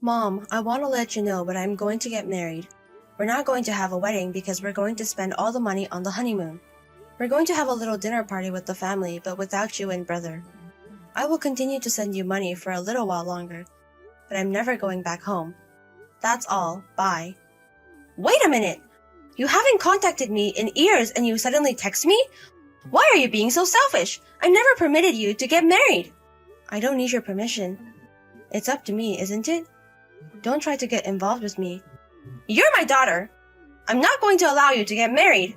Mom, I want to let you know, but I'm going to get married. We're not going to have a wedding because we're going to spend all the money on the honeymoon. We're going to have a little dinner party with the family, but without you and brother. I will continue to send you money for a little while longer, but I'm never going back home. That's all. Bye. Wait a minute! You haven't contacted me in years and you suddenly text me? Why are you being so selfish? I never permitted you to get married. I don't need your permission. It's up to me, isn't it? Don't try to get involved with me. You're my daughter. I'm not going to allow you to get married.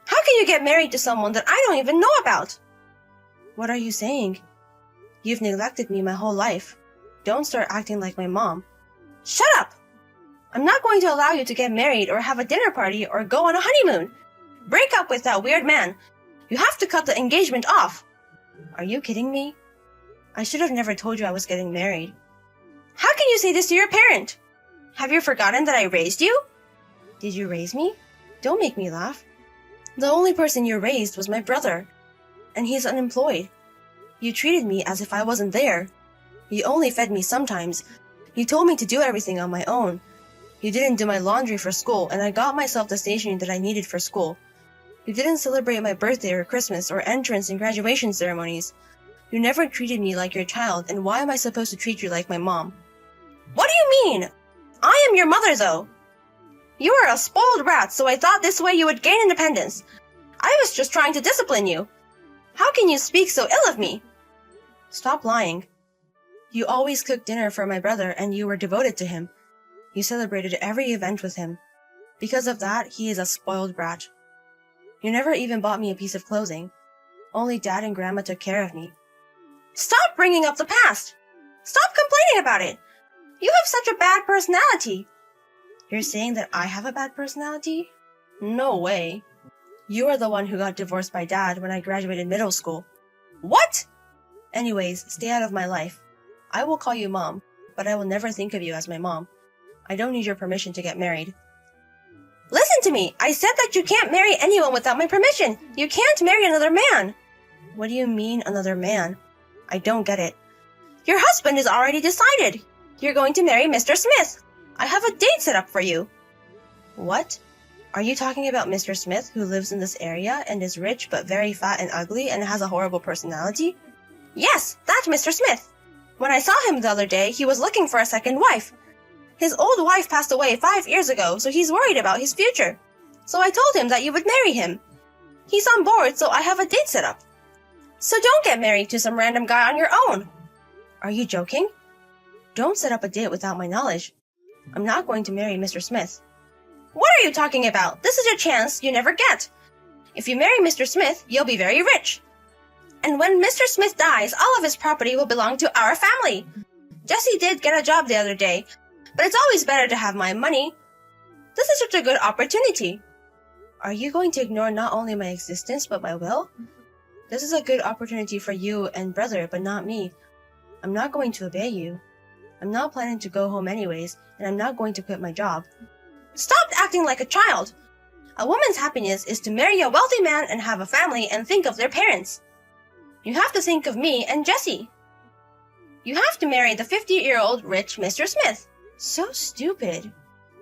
How can you get married to someone that I don't even know about? What are you saying? You've neglected me my whole life. Don't start acting like my mom. Shut up! I'm not going to allow you to get married or have a dinner party or go on a honeymoon. Break up with that weird man. You have to cut the engagement off. Are you kidding me? I should have never told you I was getting married. How can you say this to your parent? Have you forgotten that I raised you? Did you raise me? Don't make me laugh. The only person you raised was my brother, and he's unemployed. You treated me as if I wasn't there. You only fed me sometimes. You told me to do everything on my own. You didn't do my laundry for school, and I got myself the stationery that I needed for school. You didn't celebrate my birthday or Christmas or entrance and graduation ceremonies. You never treated me like your child, and why am I supposed to treat you like my mom? What do you mean? I am your mother, though. You are a spoiled brat, so I thought this way you would gain independence. I was just trying to discipline you. How can you speak so ill of me? Stop lying. You always cooked dinner for my brother, and you were devoted to him. You celebrated every event with him. Because of that, he is a spoiled brat. You never even bought me a piece of clothing. Only Dad and Grandma took care of me. Stop bringing up the past! Stop complaining about it! You have such a bad personality. You're saying that I have a bad personality? No way. You are the one who got divorced by Dad when I graduated middle school. What? Anyways, stay out of my life. I will call you Mom, but I will never think of you as my mom. I don't need your permission to get married. Listen to me! I said that you can't marry anyone without my permission! You can't marry another man! What do you mean, another man? I don't get it. Your husband is already decided. You're going to marry Mr. Smith. I have a date set up for you. What? Are you talking about Mr. Smith, who lives in this area and is rich but very fat and ugly and has a horrible personality? Yes, that Mr. Smith. When I saw him the other day, he was looking for a second wife. His old wife passed away 5 years ago, so he's worried about his future. So I told him that you would marry him. He's on board, so I have a date set up. So don't get married to some random guy on your own. Are you joking? Don't set up a date without my knowledge. I'm not going to marry Mr. Smith. What are you talking about? This is your chance you never get. If you marry Mr. Smith, you'll be very rich. And when Mr. Smith dies, all of his property will belong to our family. Jesse did get a job the other day, but it's always better to have my money. This is such a good opportunity. Are you going to ignore not only my existence, but my will? This is a good opportunity for you and brother, but not me. I'm not going to obey you. I'm not planning to go home anyways, and I'm not going to quit my job. Stop acting like a child! A woman's happiness is to marry a wealthy man and have a family and think of their parents. You have to think of me and Jesse. You have to marry the 50-year-old rich Mr. Smith. So stupid.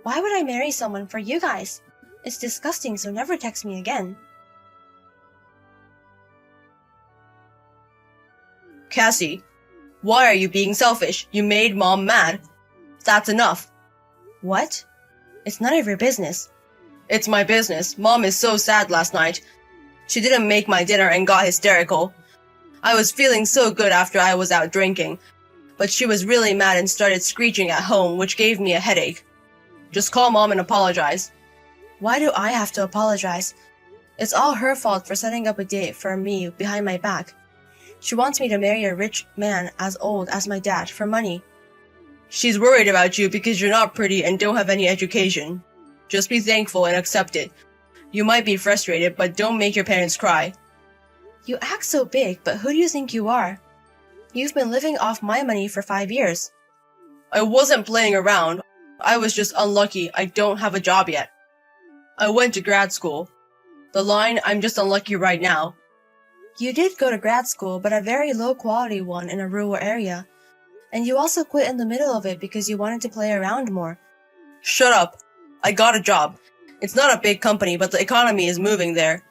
Why would I marry someone for you guys? It's disgusting, so never text me again. Cassie, why are you being selfish? You made Mom mad. That's enough. What? It's none of your business. It's my business. Mom is so sad last night. She didn't make my dinner and got hysterical. I was feeling so good after I was out drinking, but she was really mad and started screeching at home, which gave me a headache. Just call Mom and apologize. Why do I have to apologize? It's all her fault for setting up a date for me behind my back. She wants me to marry a rich man as old as my dad for money. She's worried about you because you're not pretty and don't have any education. Just be thankful and accept it. You might be frustrated, but don't make your parents cry. You act so big, but who do you think you are? You've been living off my money for 5 years. I wasn't playing around. I was just unlucky. I don't have a job yet. I went to grad school. The line, I'm just unlucky right now. You did go to grad school, but a very low-quality one in a rural area. And you also quit in the middle of it because you wanted to play around more. Shut up. I got a job. It's not a big company, but the economy is moving there.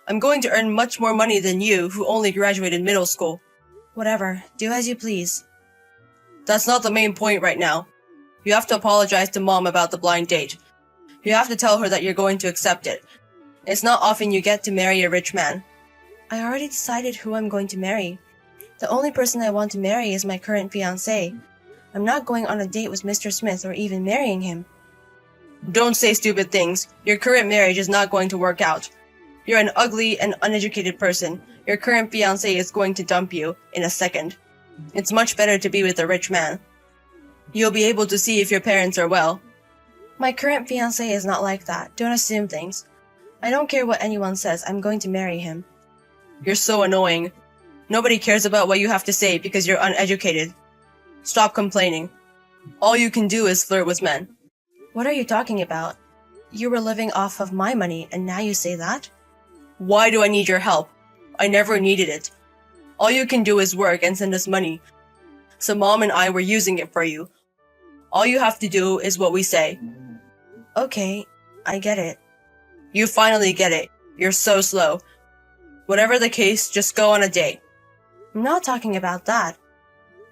I'm going to earn much more money than you, who only graduated middle school. Whatever, do as you please. That's not the main point right now. You have to apologize to Mom about the blind date. You have to tell her that you're going to accept it. It's not often you get to marry a rich man. I already decided who I'm going to marry. The only person I want to marry is my current fiancé. I'm not going on a date with Mr. Smith or even marrying him. Don't say stupid things. Your current marriage is not going to work out. You're an ugly and uneducated person. Your current fiancé is going to dump you in a second. It's much better to be with a rich man. You'll be able to see if your parents are well. My current fiancé is not like that. Don't assume things. I don't care what anyone says. I'm going to marry him. You're so annoying. Nobody cares about what you have to say because you're uneducated. Stop complaining. All you can do is flirt with men. What are you talking about? You were living off of my money and now you say that? Why do I need your help? I never needed it. All you can do is work and send us money. So Mom and I were using it for you. All you have to do is what we say. Okay, I get it. You finally get it. You're so slow. Whatever the case, just go on a date. I'm not talking about that.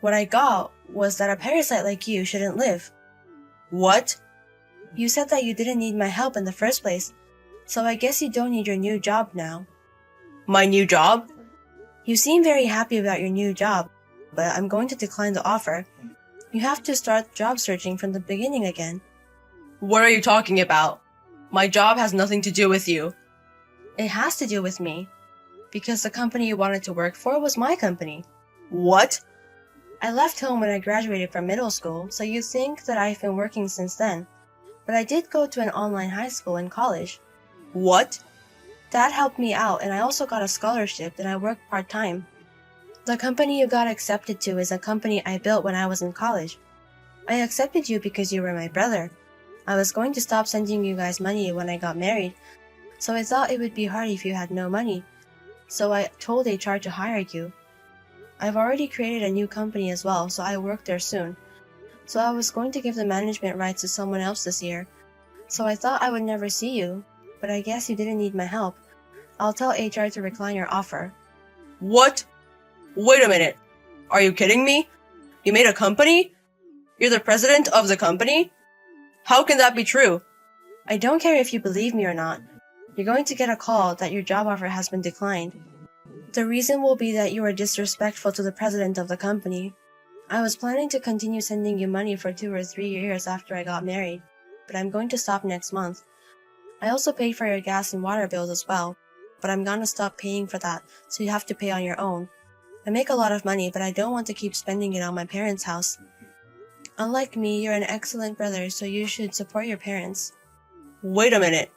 What I got was that a parasite like you shouldn't live. What? You said that you didn't need my help in the first place, so I guess you don't need your new job now. My new job? You seem very happy about your new job, but I'm going to decline the offer. You have to start job searching from the beginning again. What are you talking about? My job has nothing to do with you. It has to do with me, because the company you wanted to work for was my company. What? I left home when I graduated from middle school, so you'd think that I've been working since then. But I did go to an online high school and college. What? That helped me out, and I also got a scholarship and I worked part-time. The company you got accepted to is a company I built when I was in college. I accepted you because you were my brother. I was going to stop sending you guys money when I got married, so I thought it would be hard if you had no money. So I told HR to hire you. I've already created a new company as well, so I work there soon. So I was going to give the management rights to someone else this year. So I thought I would never see you, but I guess you didn't need my help. I'll tell HR to decline your offer. What? Wait a minute. Are you kidding me? You made a company? You're the president of the company? How can that be true? I don't care if you believe me or not. You're going to get a call that your job offer has been declined. The reason will be that you were disrespectful to the president of the company. I was planning to continue sending you money for 2 or 3 years after I got married, but I'm going to stop next month. I also paid for your gas and water bills as well, but I'm gonna stop paying for that, so you have to pay on your own. I make a lot of money, but I don't want to keep spending it on my parents' house. Unlike me, you're an excellent brother, so you should support your parents. Wait a minute.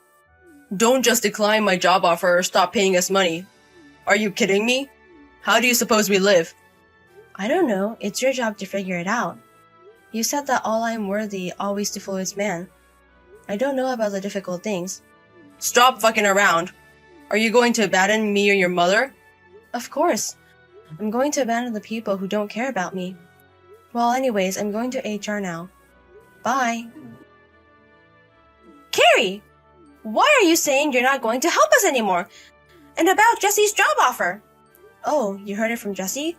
Don't just decline my job offer or stop paying us money. Are you kidding me? How do you suppose we live? I don't know, it's your job to figure it out. You said that all I'm worthy always to influence man. I don't know about the difficult things. Stop fucking around. Are you going to abandon me or your mother? Of course. I'm going to abandon the people who don't care about me. Well, anyways, I'm going to HR now. Bye. Carrie! Why are you saying you're not going to help us anymore? And about Jesse's job offer? Oh, you heard it from Jesse?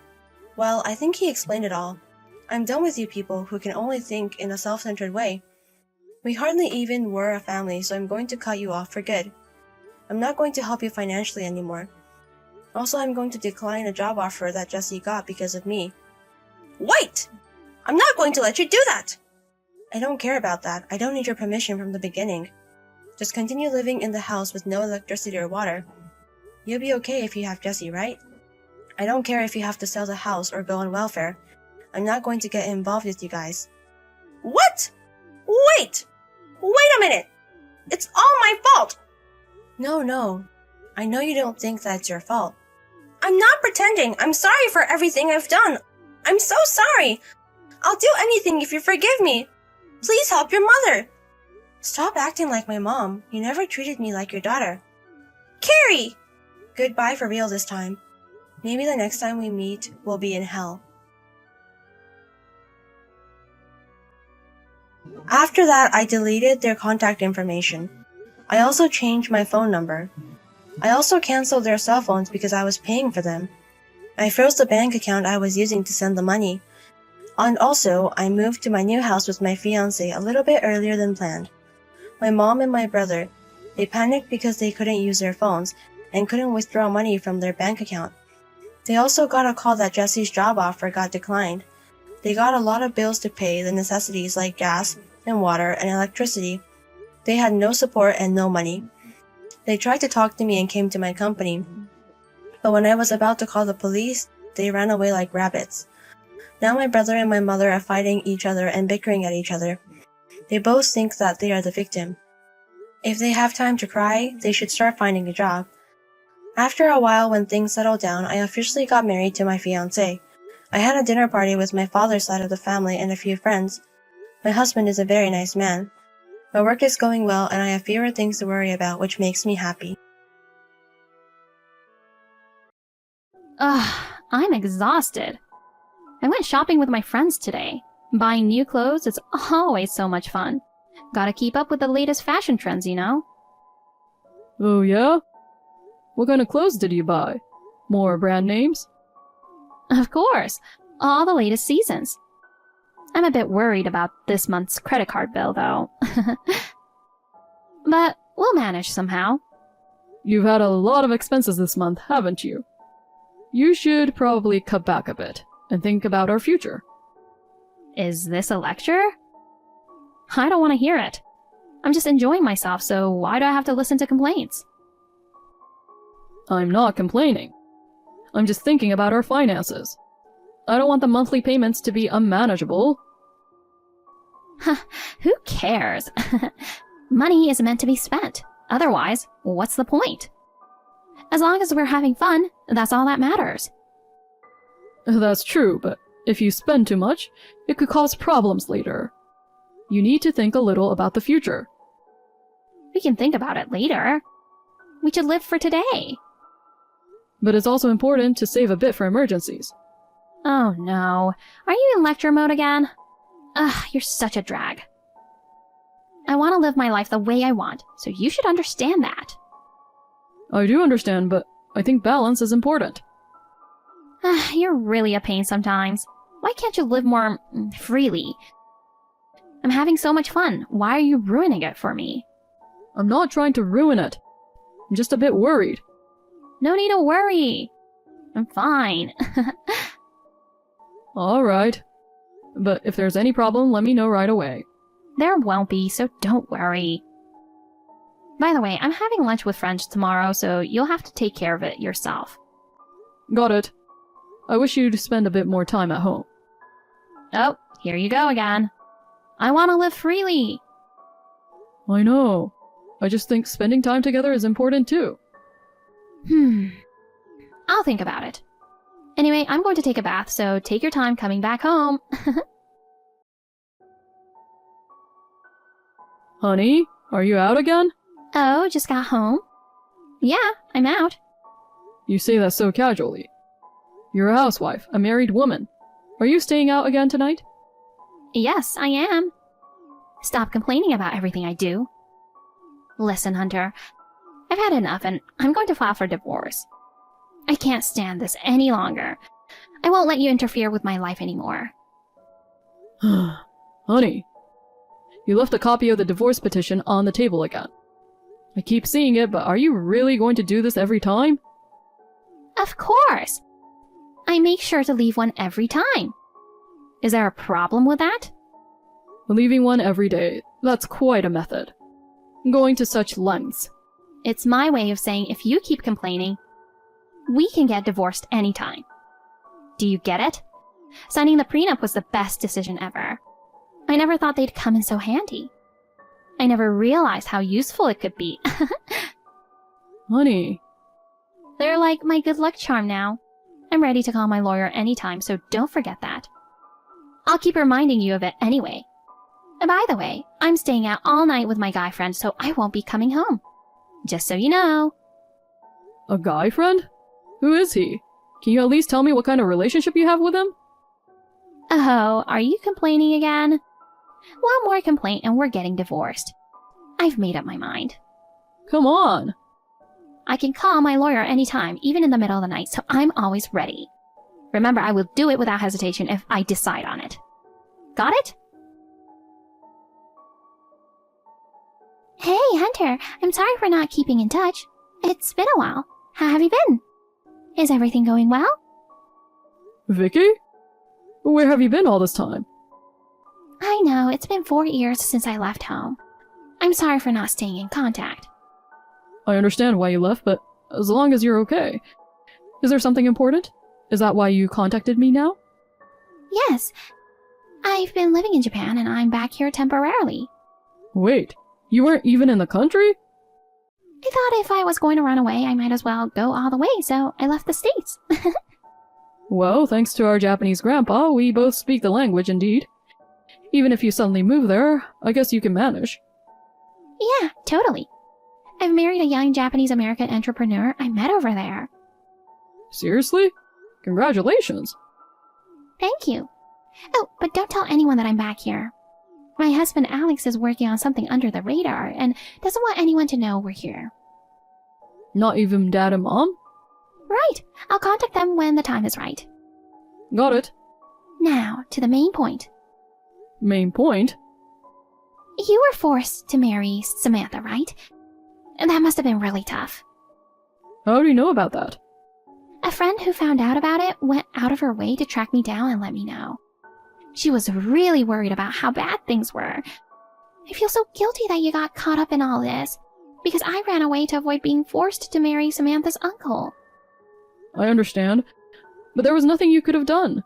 Well, I think he explained it all. I'm done with you people who can only think in a self-centered way. We hardly even were a family, so I'm going to cut you off for good. I'm not going to help you financially anymore. Also, I'm going to decline a job offer that Jesse got because of me. Wait! I'm not going to let you do that! I don't care about that. I don't need your permission from the beginning. Just continue living in the house with no electricity or water. You'll be okay if you have Jesse, right? I don't care if you have to sell the house or go on welfare. I'm not going to get involved with you guys. What? Wait! Wait a minute! It's all my fault! No. I know you don't think that's your fault. I'm not pretending. I'm sorry for everything I've done. I'm so sorry. I'll do anything if you forgive me. Please help your mother. Stop acting like my mom. You never treated me like your daughter. Carrie! Goodbye for real this time. Maybe the next time we meet will be in hell. After that, I deleted their contact information. I also changed my phone number. I also canceled their cell phones because I was paying for them. I froze the bank account I was using to send the money. And also, I moved to my new house with my fiancé a little bit earlier than planned. My mom and my brother, they panicked because they couldn't use their phones and couldn't withdraw money from their bank account. They also got a call that Jesse's job offer got declined. They got a lot of bills to pay, the necessities like gas and water and electricity. They had no support and no money. They tried to talk to me and came to my company. But when I was about to call the police, they ran away like rabbits. Now my brother and my mother are fighting each other and bickering at each other. They both think that they are the victim. If they have time to cry, they should start finding a job. After a while, when things settled down, I officially got married to my fiancé. I had a dinner party with my father's side of the family and a few friends. My husband is a very nice man. My work is going well and I have fewer things to worry about, which makes me happy. Ugh, I'm exhausted. I went shopping with my friends today. Buying new clothes is always so much fun. Gotta keep up with the latest fashion trends, you know? Oh yeah? What kind of clothes did you buy? More brand names? Of course, all the latest seasons. I'm a bit worried about this month's credit card bill, though. But we'll manage somehow. You've had a lot of expenses this month, haven't you? You should probably cut back a bit and think about our future. Is this a lecture? I don't want to hear it. I'm just enjoying myself, so why do I have to listen to complaints? I'm not complaining. I'm just thinking about our finances. I don't want the monthly payments to be unmanageable. Who cares? Money is meant to be spent. Otherwise, what's the point? As long as we're having fun, that's all that matters. That's true, but if you spend too much, it could cause problems later. You need to think a little about the future. We can think about it later. We should live for today. But it's also important to save a bit for emergencies. Oh no. Are you in lecture mode again? Ugh, you're such a drag. I want to live my life the way I want, so you should understand that. I do understand, but I think balance is important. You're really a pain sometimes. Why can't you live more freely? I'm having so much fun. Why are you ruining it for me? I'm not trying to ruin it. I'm just a bit worried. No need to worry. I'm fine. Alright. But if there's any problem, let me know right away. There won't be, so don't worry. By the way, I'm having lunch with friends tomorrow, so you'll have to take care of it yourself. Got it. I wish you'd spend a bit more time at home. Oh, here you go again. I want to live freely. I know. I just think spending time together is important too. I'll think about it. Anyway, I'm going to take a bath, so take your time coming back home. Honey, are you out again? Oh, just got home? Yeah, I'm out. You say that so casually. You're a housewife, a married woman. Are you staying out again tonight? Yes, I am. Stop complaining about everything I do. Listen, Hunter. I've had enough and I'm going to file for divorce. I can't stand this any longer. I won't let you interfere with my life anymore. Honey, you left a copy of the divorce petition on the table again. I keep seeing it, but are you really going to do this every time? Of course! I make sure to leave one every time. Is there a problem with that? Leaving one every day, that's quite a method. Going to such lengths. It's my way of saying if you keep complaining, we can get divorced anytime. Do you get it? Signing the prenup was the best decision ever. I never thought they'd come in so handy. I never realized how useful it could be. Honey. They're like my good luck charm now. I'm ready to call my lawyer anytime, so don't forget that. I'll keep reminding you of it anyway. And by the way, I'm staying out all night with my guy friend, so I won't be coming home. Just so you know. A guy friend? Who is he? Can you at least tell me what kind of relationship you have with him? Oh, are you complaining again? One more complaint and we're getting divorced. I've made up my mind. Come on. I can call my lawyer anytime, even in the middle of the night, so I'm always ready. Remember, I will do it without hesitation if I decide on it. Got it? Hey, Hunter. I'm sorry for not keeping in touch. It's been a while. How have you been? Is everything going well? Vicky? Where have you been all this time? I know, it's been 4 years since I left home. I'm sorry for not staying in contact. I understand why you left, but as long as you're okay. Is there something important? Is that why you contacted me now? Yes. I've been living in Japan and I'm back here temporarily. Wait, you weren't even in the country? I thought if I was going to run away, I might as well go all the way, so I left the States. Well, thanks to our Japanese grandpa, we both speak the language indeed. Even if you suddenly move there, I guess you can manage. Yeah, totally. I've married a young Japanese-American entrepreneur I met over there. Seriously? Congratulations. Thank you. Oh, but don't tell anyone that I'm back here. My husband Alex is working on something under the radar and doesn't want anyone to know we're here. Not even Dad and Mom? Right. I'll contact them when the time is right. Got it. Now, to the main point. Main point? You were forced to marry Samantha, right? And that must have been really tough. How do you know about that? A friend who found out about it went out of her way to track me down and let me know. She was really worried about how bad things were. I feel so guilty that you got caught up in all this, because I ran away to avoid being forced to marry Samantha's uncle. I understand, but there was nothing you could have done.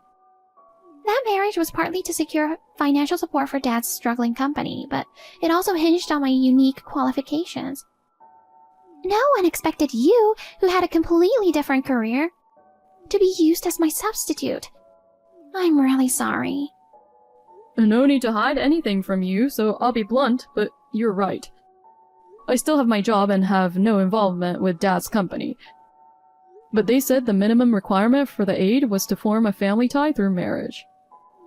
That marriage was partly to secure financial support for Dad's struggling company, but it also hinged on my unique qualifications. No one expected you, who had a completely different career, to be used as my substitute. I'm really sorry. No need to hide anything from you, so I'll be blunt, but you're right. I still have my job and have no involvement with Dad's company. But they said the minimum requirement for the aid was to form a family tie through marriage.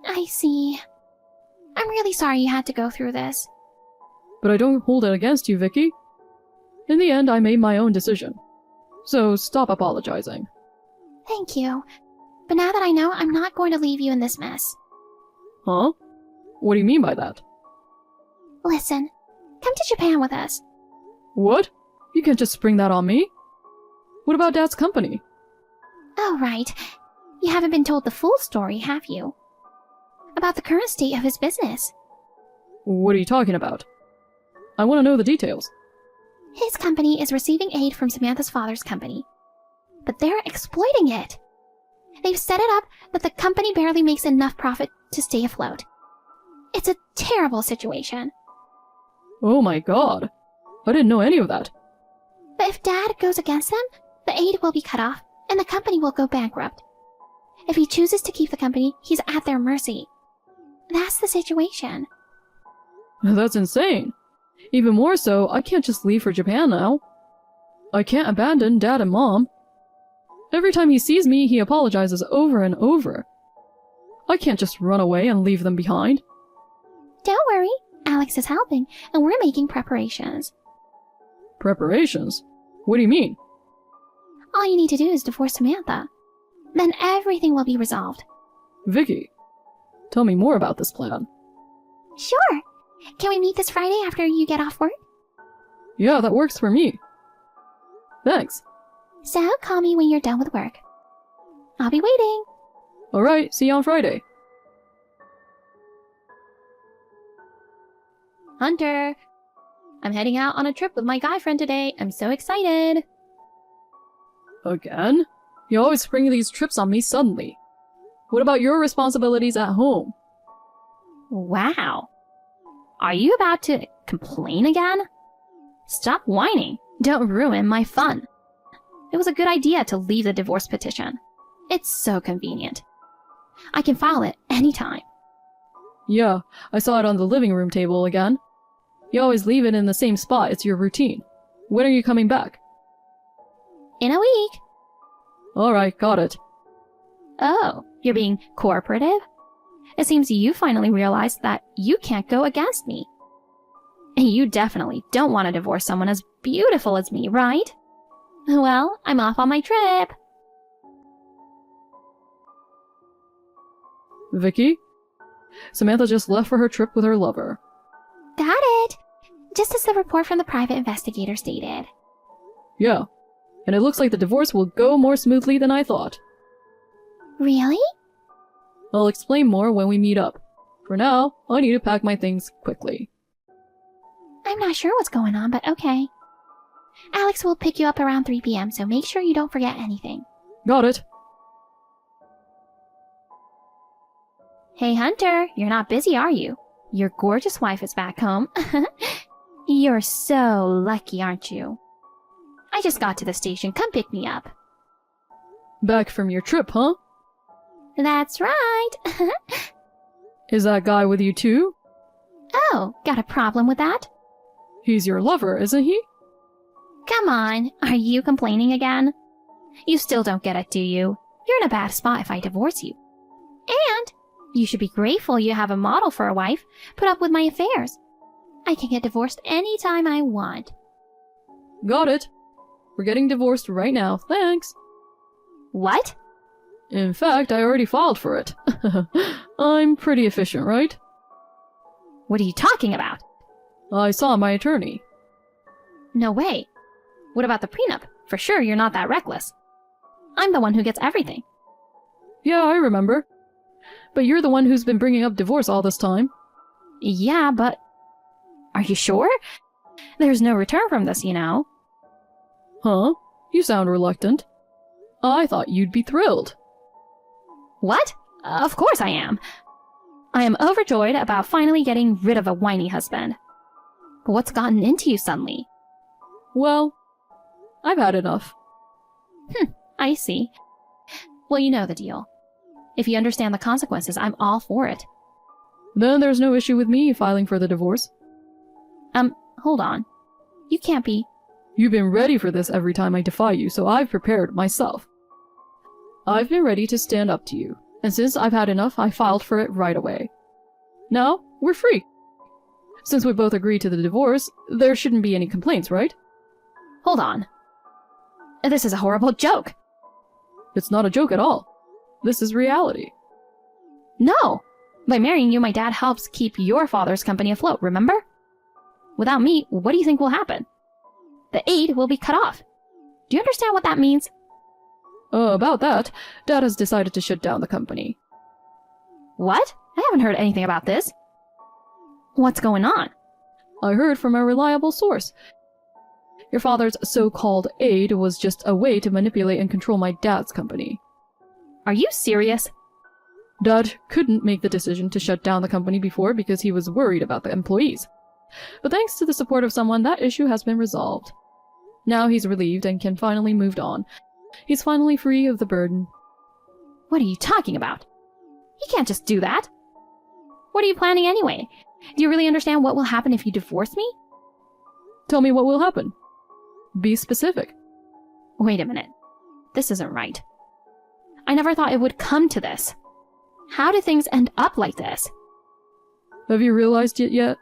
I see. I'm really sorry you had to go through this. But I don't hold it against you, Vicky. In the end, I made my own decision. So stop apologizing. Thank you. But now that I know, I'm not going to leave you in this mess. Huh? What do you mean by that? Listen, come to Japan with us. What? You can't just spring that on me. What about Dad's company? Oh, right. You haven't been told the full story, have you? About the current state of his business. What are you talking about? I want to know the details. His company is receiving aid from Samantha's father's company. But they're exploiting it. They've set it up that the company barely makes enough profit to stay afloat. It's a terrible situation. Oh my god. I didn't know any of that. But if Dad goes against them, the aid will be cut off, and the company will go bankrupt. If he chooses to keep the company, he's at their mercy. That's the situation. That's insane. Even more so, I can't just leave for Japan now. I can't abandon Dad and Mom. Every time he sees me, he apologizes over and over. I can't just run away and leave them behind. Don't worry, Alex is helping, and we're making preparations. Preparations? What do you mean? All you need to do is divorce Samantha. Then everything will be resolved. Vicky, tell me more about this plan. Sure. Can we meet this Friday after you get off work? Yeah, that works for me. Thanks. So call me when you're done with work. I'll be waiting. Alright, see you on Friday. Hunter, I'm heading out on a trip with my guy friend today. I'm so excited. Again? You always spring these trips on me suddenly. What about your responsibilities at home? Wow. Are you about to complain again? Stop whining. Don't ruin my fun. It was a good idea to leave the divorce petition. It's so convenient. I can file it anytime. Yeah, I saw it on the living room table again. You always leave it in the same spot, it's your routine. When are you coming back? In a week. Alright, got it. Oh, you're being cooperative? It seems you finally realized that you can't go against me. You definitely don't want to divorce someone as beautiful as me, right? Well, I'm off on my trip. Vicky? Samantha just left for her trip with her lover. Got it. Just as the report from the private investigator stated. Yeah, and it looks like the divorce will go more smoothly than I thought. Really? I'll explain more when we meet up. For now, I need to pack my things quickly. I'm not sure what's going on, but okay. Alex will pick you up around 3 p.m., so make sure you don't forget anything. Got it. Hey, Hunter, you're not busy, are you? Your gorgeous wife is back home. You're so lucky, aren't you? I just got to the station. Come pick me up. Back from your trip, huh? That's right. Is that guy with you too? Oh, got a problem with that? He's your lover, isn't he? Come on, are you complaining again? You still don't get it, do you? You're in a bad spot if I divorce you. And you should be grateful you have a model for a wife. Put up with my affairs. I can get divorced anytime I want. Got it. We're getting divorced right now, thanks. What? In fact, I already filed for it. I'm pretty efficient, right? What are you talking about? I saw my attorney. No way. What about the prenup? For sure you're not that reckless. I'm the one who gets everything. Yeah, I remember. But you're the one who's been bringing up divorce all this time. Yeah, but... Are you sure? There's no return from this, you know. Huh? You sound reluctant. I thought you'd be thrilled. What? Of course I am. I am overjoyed about finally getting rid of a whiny husband. But what's gotten into you suddenly? Well, I've had enough. I see. Well, you know the deal. If you understand the consequences, I'm all for it. Then there's no issue with me filing for the divorce. Hold on. You can't be... You've been ready for this every time I defy you, so I've prepared myself. I've been ready to stand up to you, and since I've had enough, I filed for it right away. Now, we're free. Since we both agreed to the divorce, there shouldn't be any complaints, right? Hold on. This is a horrible joke. It's not a joke at all. This is reality. No! By marrying you, my dad helps keep your father's company afloat, remember? Without me, what do you think will happen? The aid will be cut off. Do you understand what that means? About that, Dad has decided to shut down the company. What? I haven't heard anything about this. What's going on? I heard from a reliable source. Your father's so-called aid was just a way to manipulate and control my dad's company. Are you serious? Dad couldn't make the decision to shut down the company before because he was worried about the employees. But thanks to the support of someone, that issue has been resolved. Now he's relieved and can finally move on. He's finally free of the burden. What are you talking about? You can't just do that. What are you planning anyway? Do you really understand what will happen if you divorce me? Tell me what will happen. Be specific. Wait a minute. This isn't right. I never thought it would come to this. How do things end up like this? Have you realized it yet?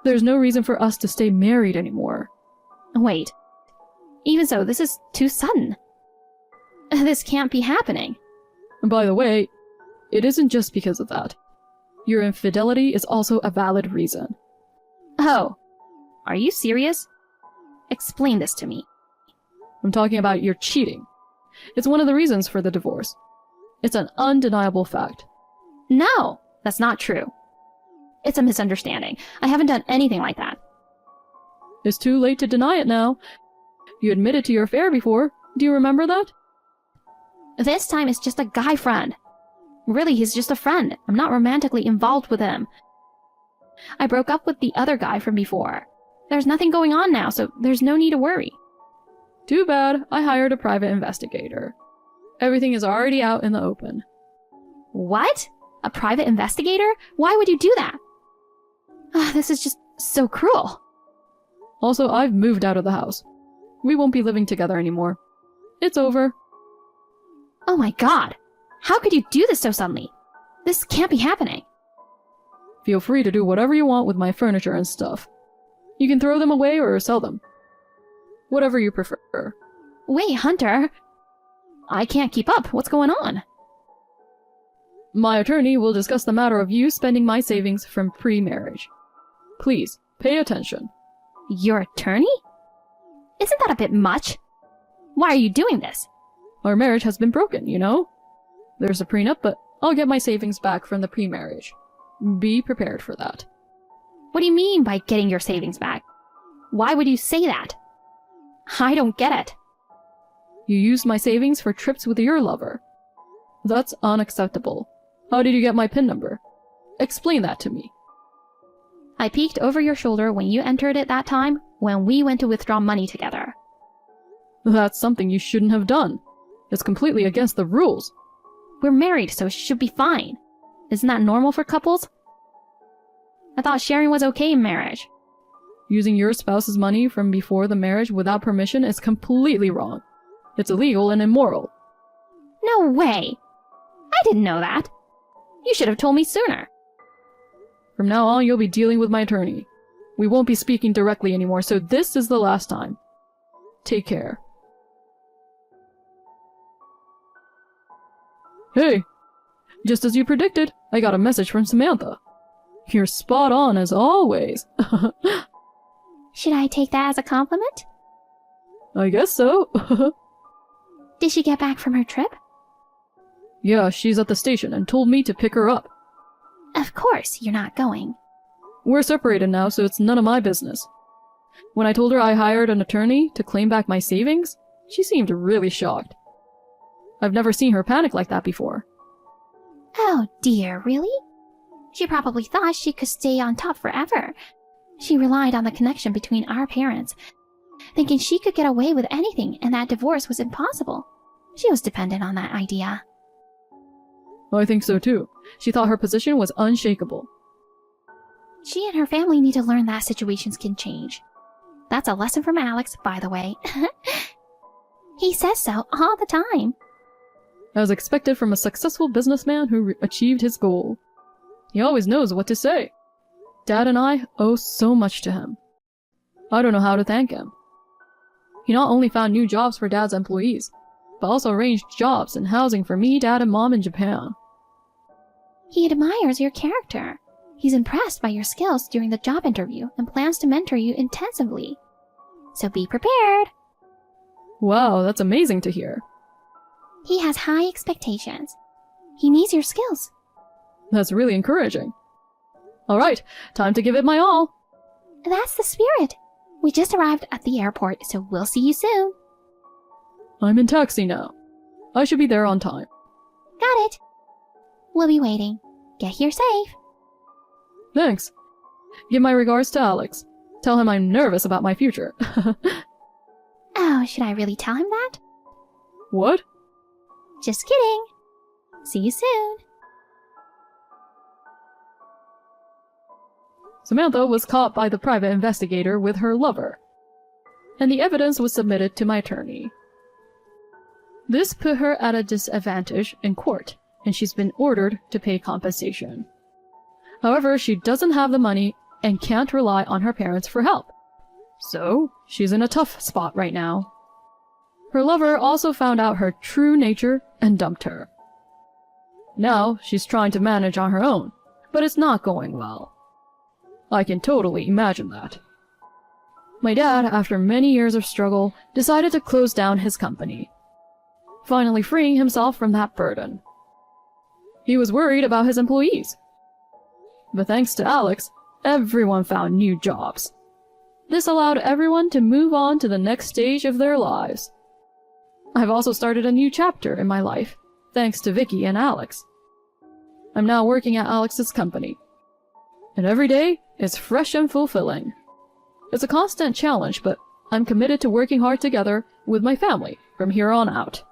There's no reason for us to stay married anymore. Wait. Even so, this is too sudden. This can't be happening. And by the way, it isn't just because of that. Your infidelity is also a valid reason. Oh. Are you serious? Explain this to me. I'm talking about your cheating. It's one of the reasons for the divorce. It's an undeniable fact. No, that's not true. It's a misunderstanding. I haven't done anything like that. It's too late to deny it now. You admitted to your affair before. Do you remember that? This time it's just a guy friend. Really, he's just a friend. I'm not romantically involved with him. I broke up with the other guy from before. There's nothing going on now, so there's no need to worry. Too bad. I hired a private investigator. Everything is already out in the open. What? A private investigator? Why would you do that? This is just so cruel. Also, I've moved out of the house. We won't be living together anymore. It's over. Oh my god. How could you do this so suddenly? This can't be happening. Feel free to do whatever you want with my furniture and stuff. You can throw them away or sell them. Whatever you prefer. Wait, Hunter. I can't keep up. What's going on? My attorney will discuss the matter of you spending my savings from pre-marriage. Please, pay attention. Your attorney? Isn't that a bit much? Why are you doing this? Our marriage has been broken, you know? There's a prenup, but I'll get my savings back from the pre-marriage. Be prepared for that. What do you mean by getting your savings back? Why would you say that? I don't get it. You used my savings for trips with your lover. That's unacceptable. How did you get my PIN number? Explain that to me. I peeked over your shoulder when you entered it that time when we went to withdraw money together. That's something you shouldn't have done. It's completely against the rules. We're married, so it should be fine. Isn't that normal for couples? I thought sharing was okay in marriage. Using your spouse's money from before the marriage without permission is completely wrong. It's illegal and immoral. No way! I didn't know that. You should have told me sooner. From now on, you'll be dealing with my attorney. We won't be speaking directly anymore, so this is the last time. Take care. Hey! Just as you predicted, I got a message from Samantha. You're spot on as always. Should I take that as a compliment? I guess so. Did she get back from her trip? Yeah, she's at the station and told me to pick her up. Of course, you're not going. We're separated now, so it's none of my business. When I told her I hired an attorney to claim back my savings, she seemed really shocked. I've never seen her panic like that before. Oh dear, really? She probably thought she could stay on top forever. She relied on the connection between our parents, thinking she could get away with anything and that divorce was impossible. She was dependent on that idea. I think so too. She thought her position was unshakable. She and her family need to learn that situations can change. That's a lesson from Alex, by the way. He says so all the time. As expected from a successful businessman who achieved his goal. He always knows what to say. Dad and I owe so much to him. I don't know how to thank him. He not only found new jobs for Dad's employees, but also arranged jobs and housing for me, Dad, and Mom in Japan. He admires your character. He's impressed by your skills during the job interview and plans to mentor you intensively. So be prepared. Wow, that's amazing to hear. He has high expectations. He needs your skills. That's really encouraging. Alright, time to give it my all. That's the spirit. We just arrived at the airport, so we'll see you soon. I'm in taxi now. I should be there on time. Got it. We'll be waiting. Get here safe. Thanks. Give my regards to Alex. Tell him I'm nervous about my future. Oh, should I really tell him that? What? Just kidding. See you soon. Samantha was caught by the private investigator with her lover, and the evidence was submitted to my attorney. This put her at a disadvantage in court, and she's been ordered to pay compensation. However, she doesn't have the money and can't rely on her parents for help. So, she's in a tough spot right now. Her lover also found out her true nature and dumped her. Now, she's trying to manage on her own, but it's not going well. I can totally imagine that. My dad, after many years of struggle, decided to close down his company, finally freeing himself from that burden. He was worried about his employees. But thanks to Alex, everyone found new jobs. This allowed everyone to move on to the next stage of their lives. I've also started a new chapter in my life, thanks to Vicky and Alex. I'm now working at Alex's company, and every day is fresh and fulfilling. It's a constant challenge, but I'm committed to working hard together with my family from here on out.